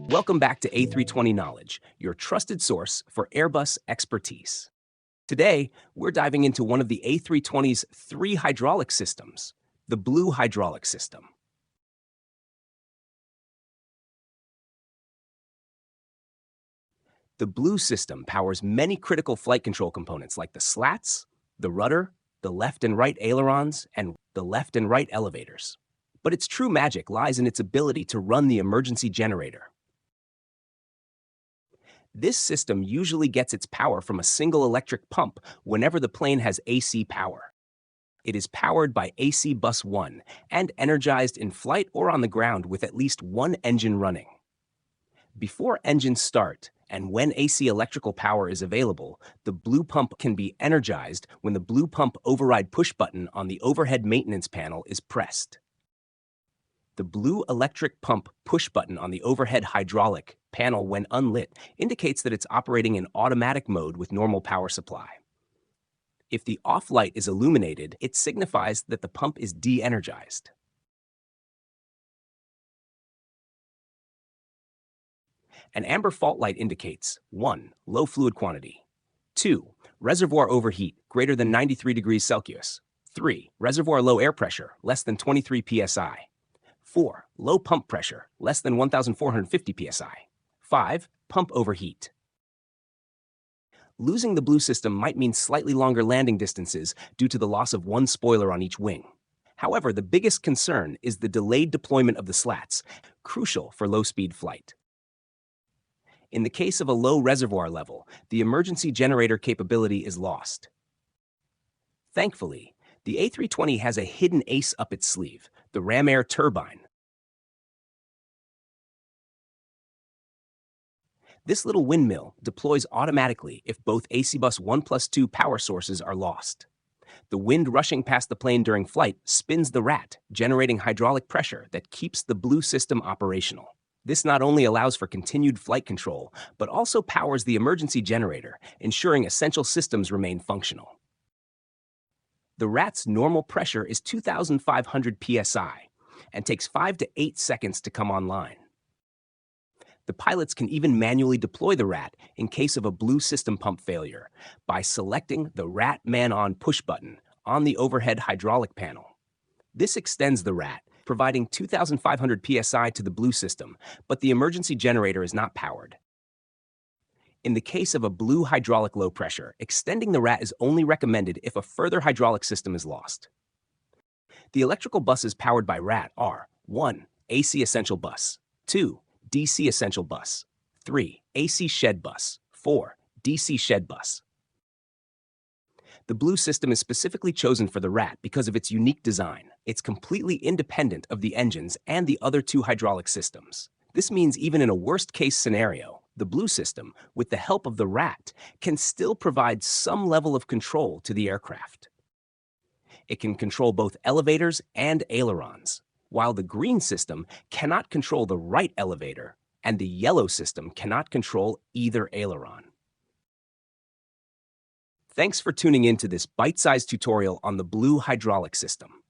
Welcome back to A320 Knowledge, your trusted source for Airbus expertise. Today, we're diving into one of the A320's three hydraulic systems, the Blue Hydraulic System. The Blue system powers many critical flight control components like the slats, the rudder, the left and right ailerons, and the left and right elevators. But its true magic lies in its ability to run the emergency generator. This system usually gets its power from a single electric pump whenever the plane has AC power. It is powered by AC Bus 1 and energized in flight or on the ground with at least one engine running. Before engines start, and when AC electrical power is available, the blue pump can be energized when the blue pump override push button on the overhead maintenance panel is pressed. The blue electric pump push button on the overhead hydraulic panel when unlit indicates that it's operating in automatic mode with normal power supply. If the off light is illuminated, it signifies that the pump is de-energized. An amber fault light indicates 1. Low fluid quantity, 2. Reservoir overheat greater than 93 degrees Celsius, 3. Reservoir low air pressure less than 23 psi, 4. Low pump pressure less than 1,450 psi, 5. Pump overheat. Losing the blue system might mean slightly longer landing distances due to the loss of one spoiler on each wing. However, the biggest concern is the delayed deployment of the slats, crucial for low-speed flight. In the case of a low reservoir level, the emergency generator capability is lost. Thankfully, the A320 has a hidden ace up its sleeve, the Air Turbine. This little windmill deploys automatically if both AC Bus 1 plus 2 power sources are lost. The wind rushing past the plane during flight spins the rat, generating hydraulic pressure that keeps the blue system operational. This not only allows for continued flight control, but also powers the emergency generator, ensuring essential systems remain functional. The rat's normal pressure is 2,500 psi and takes 5 to 8 seconds to come online. The pilots can even manually deploy the rat in case of a blue system pump failure by selecting the Rat Man-On push button on the overhead hydraulic panel. This extends the rat, providing 2,500 psi to the blue system, but the emergency generator is not powered. In the case of a blue hydraulic low pressure, extending the rat is only recommended if a further hydraulic system is lost. The electrical buses powered by rat are 1. AC Essential Bus, 2. DC Essential Bus, 3. AC Shed Bus, 4. DC Shed Bus. The blue system is specifically chosen for the rat because of its unique design. It's completely independent of the engines and the other two hydraulic systems. This means even in a worst-case scenario, the blue system, with the help of the rat, can still provide some level of control to the aircraft. It can control both elevators and ailerons, while the green system cannot control the right elevator, and the yellow system cannot control either aileron. Thanks for tuning in to this bite-sized tutorial on the Blue Hydraulic System.